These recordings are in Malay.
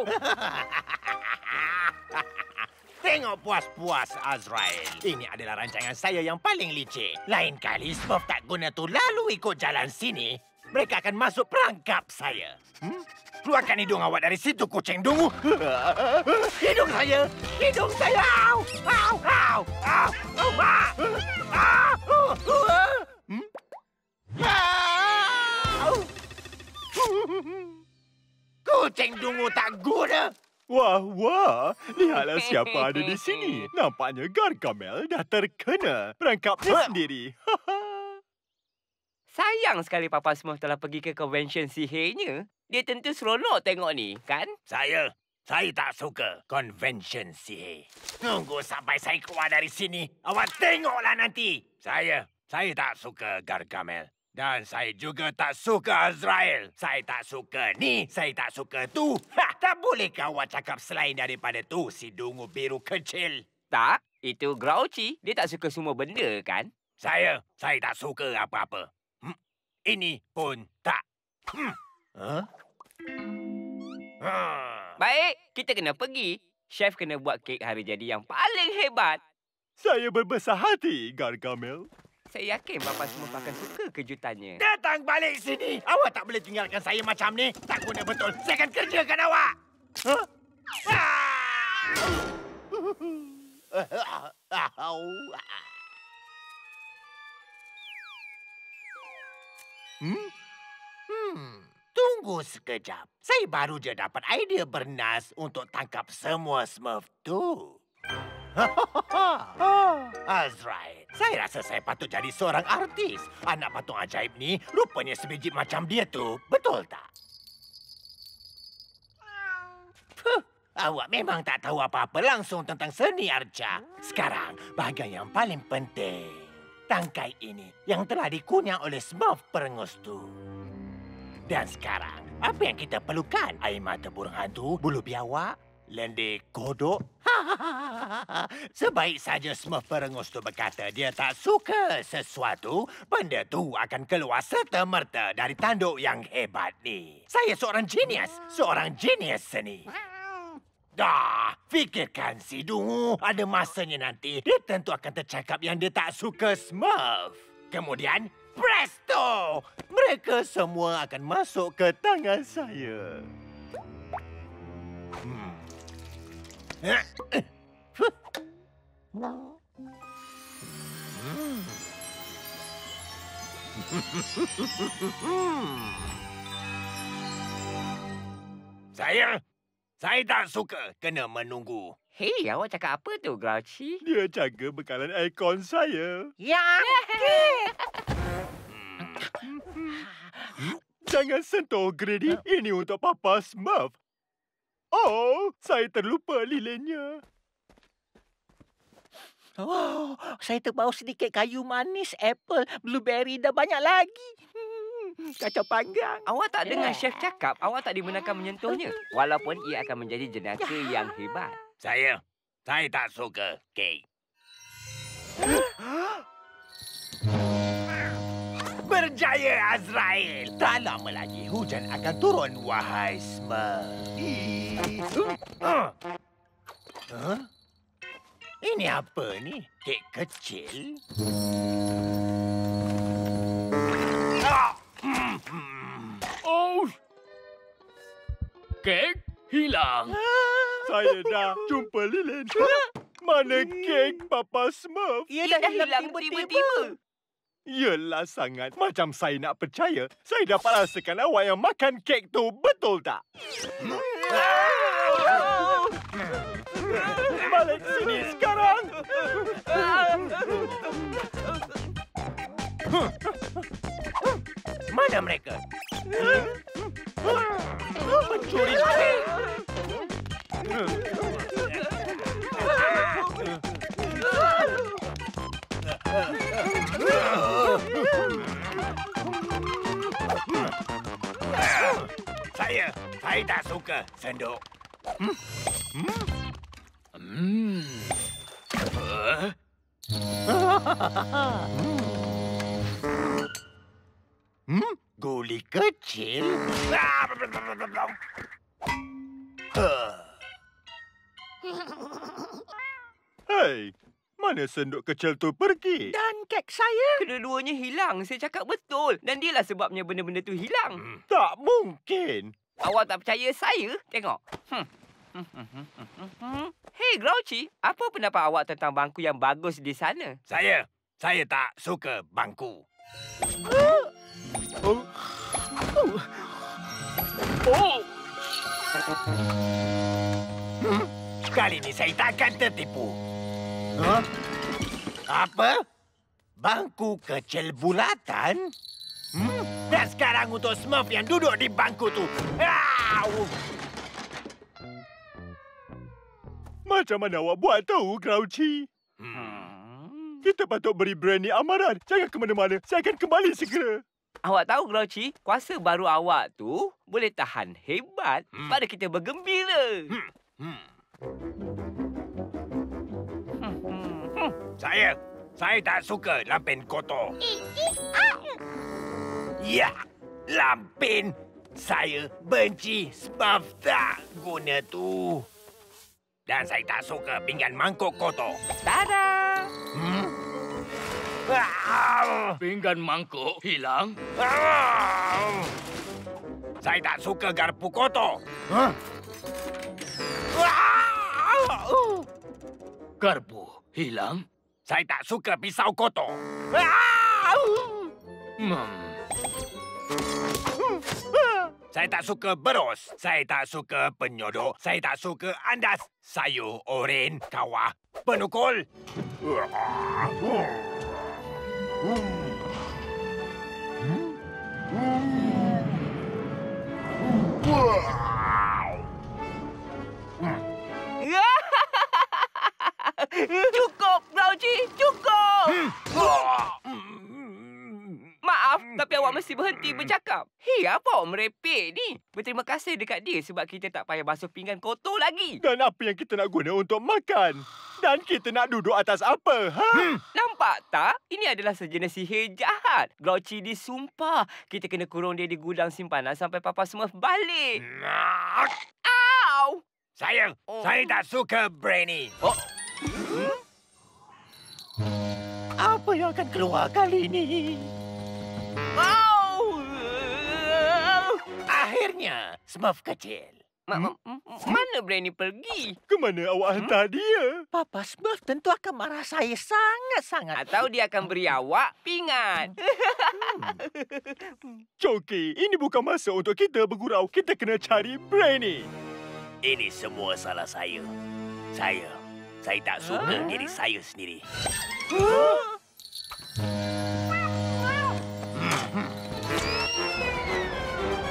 tu. Tengok puas-puas, Azrael. Ini adalah rancangan saya yang paling licik. Lain kali Smurf tak guna tu lalu ikut jalan sini, mereka akan masuk perangkap saya. Keluarkan hidung awak dari situ, kucing dungu. Hidung saya! Hidung saya! Au! Au! Au! Au! Au! Au! Kucing dungu tak guna. Wah, wah. Lihatlah siapa ada di sini. Nampaknya Gargamel dah terkena perangkapnya sendiri. Sayang sekali Papa Smurf telah pergi ke konvensyen sihirnya. Dia tentu seronok tengok ni, kan? Saya tak suka konvensyen sihir. Tunggu sampai saya keluar dari sini. Awak tengoklah nanti. Saya tak suka Gargamel. Dan saya juga tak suka Azrael. Saya tak suka ni, saya tak suka tu. Tak bolehkah awak cakap selain daripada tu, si dungu biru kecil? Tak, itu Grouchy. Dia tak suka semua benda, kan? Saya tak suka apa-apa. Ini pun tak. Baik, kita kena pergi. Chef kena buat kek hari jadi yang paling hebat. Saya berbesar hati, Gargamel. Saya yakin Papa Smurf akan suka kejutannya. Datang balik sini. Awak tak boleh tinggalkan saya macam ni. Tak guna betul. Saya akan kerjakan awak. Tunggu sekejap. Saya baru je dapat idea bernas untuk tangkap semua Smurf tu. Azrael, saya rasa saya patut jadi seorang artis. Anak patung ajaib ni rupanya sebiji macam dia tu. Betul tak? Awak memang tak tahu apa-apa langsung tentang seni arca. Sekarang, bahagian yang paling penting. Tangkai ini yang telah dikunyah oleh Smurf perengus tu. Dan sekarang, apa yang kita perlukan? Air mata burung hantu, bulu biawak, lendir kodok. Sebaik saja Smurf perengus tu berkata dia tak suka sesuatu, benda tu akan keluar serta-merta dari tanduk yang hebat ni. Saya seorang genius seni. Dah, fikirkan si dungu. Ada masanya nanti dia tentu akan tercakap yang dia tak suka Smurf. Kemudian, presto! Mereka semua akan masuk ke tangan saya. Saya tak suka kena menunggu. Hei, awak cakap apa tu, Grouchy? Dia jaga bekalan aircon saya. Ya! Jangan sentuh, Grady. Ini untuk Papa Smurf. Oh, saya terlupa lilinnya. Oh, saya terbawa sedikit kayu manis, apple, blueberry dan banyak lagi. Kacau panggang. Awak tak dengar chef cakap awak tak dibenarkan menyentuhnya. Walaupun ia akan menjadi jenaka yang hebat. Saya tak suka kek. Berjaya, Azrael. Tak lama lagi hujan akan turun, wahai Smurf. Ini apa ni? Kek kecil? Oh! Kek hilang. Saya dah jumpa lilin. Mana kek Papa Smurf? Ia dah hilang tiba-tiba. Yelah sangat. Macam saya nak percaya. Saya dapat rasakan awak yang makan kek tu. Betul tak? Balik sini sekarang. Mana mereka? Pencuri kek. Saya tak suka sendok. Guli kecil. Hei, mana sendok kecil tu pergi? Dan kek saya. Kedua-duanya hilang. Saya cakap betul. Dan dialah sebabnya benda-benda tu hilang. Tak mungkin. Awak tak percaya saya? Tengok. Hei, Grouchy. Apa pendapat awak tentang bangku yang bagus di sana? Saya tak suka bangku. Oh, Kali ini saya takkan tertipu. Huh? Apa? Bangku kecil bulatan? Dan sekarang untuk Smurf yang duduk di bangku tu. Au! macam mana awak buat tu, Grouchy? Kita patut beri Brandy amaran. Jangan ke mana-mana. Saya akan kembali segera. Awak tahu, Grouchy, kuasa baru awak tu boleh tahan hebat pada kita bergembira. Saya tak suka lampin kotor. Ya, lampin. Saya benci Smurf tak guna tu. Dan saya tak suka pinggan mangkuk kotor. Tada! Pinggan mangkuk hilang. Saya tak suka garpu kotor. Garpu hilang. Saya tak suka pisau kotor. Saya tak suka berus. Saya tak suka penyodok. Saya tak suka andas. Sayur oren, kawah, penukul. Cukup, Grouchy! Cukup! Maaf, tapi awak mesti berhenti bercakap. Hei, apa awak merepek ni? Berterima kasih dekat dia sebab kita tak payah basuh pinggan kotor lagi. Dan apa yang kita nak guna untuk makan? Dan kita nak duduk atas apa? Nampak tak? Ini adalah sejenis sihir jahat. Grouchy disumpah kita kena kurung dia di gudang simpanan sampai Papa Smurf balik. Au! Saya tak suka Brainy. Apa yang akan keluar kali ini? Au! Akhirnya, Smurf kecil. Mana Brainy pergi? Ke mana awak hantar dia? Papa Smurf tentu akan marah saya sangat-sangat. Atau dia akan beri awak pingat. Coki, ini bukan masa untuk kita bergurau. Kita kena cari Brainy. Ini semua salah saya. Saya tak suka diri saya sendiri.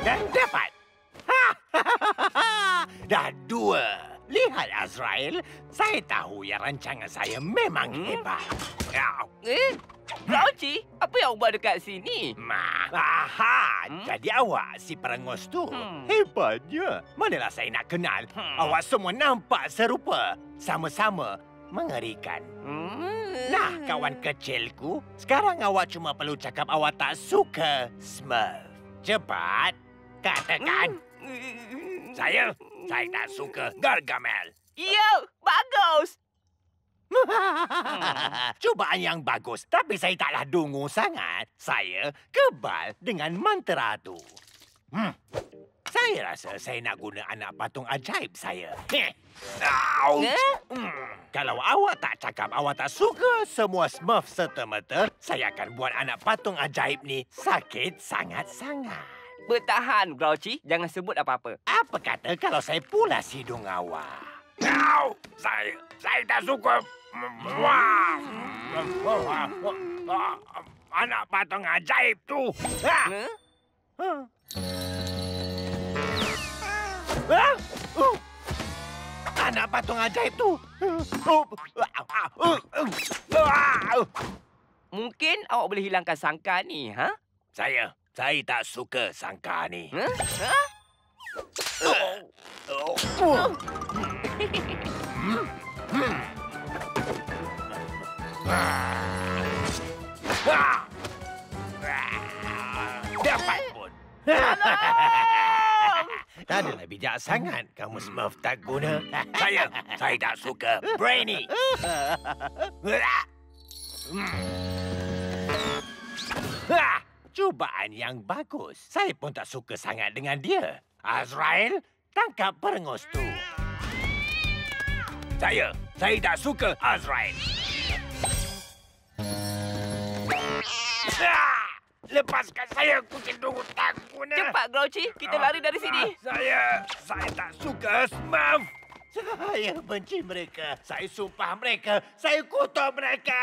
Dan dapat. Dah 2. Lihat, Azrael. Saya tahu yang rancangan saya memang hebat. Grouchy, apa yang awak buat dekat sini? Jadi awak si perengus tu. Hebatnya. Manalah saya nak kenal. Awak semua nampak serupa. Sama-sama mengerikan. Nah, kawan kecilku, sekarang awak cuma perlu cakap awak tak suka Smurf. Cepat, katakan. Saya tak suka Gargamel. Ya, bagus. Cubaan yang bagus, tapi saya taklah dungu sangat. Saya kebal dengan mantra tu. Saya rasa saya nak guna anak patung ajaib saya. Kalau awak tak cakap awak tak suka semua Smurf serta-merta, saya akan buat anak patung ajaib ni sakit sangat-sangat. Bertahan, Grouchy. Jangan sebut apa-apa. Apa kata kalau saya pulas hidung awak? Saya tak suka. Anak patung ajaib tu. Anak patung ajaib tu. Mungkin awak boleh hilangkan sangka ni, ha? Saya tak suka sangka ni. Dapat pun. Tak adalah bijak sangat. Kamu Smurf tak guna. Saya tak suka Brainy. Cubaan yang bagus. Saya pun tak suka sangat dengan dia. Azrael, tangkap perengus tu. Saya tak suka Azrael. Lepaskan saya, kucing dungu tak guna. Cepat, Grouchy. Kita lari dari sini. Saya tak suka Smurf. Saya benci mereka. Saya sumpah mereka. Saya kutuk mereka.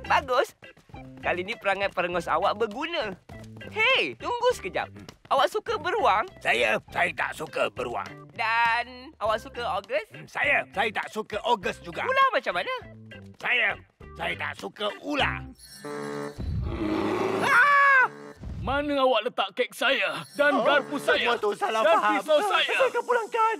Bagus. Kali ini perangai perengus awak berguna. Hei, tunggu sekejap. Awak suka beruang? Saya tak suka beruang. Dan awak suka August? Saya tak suka August juga. Ular macam mana? Saya tak suka ular. Mana awak letak kek saya dan garpu saya Semua tu salah dan faham. pisau saya? Saya akan pulangkan.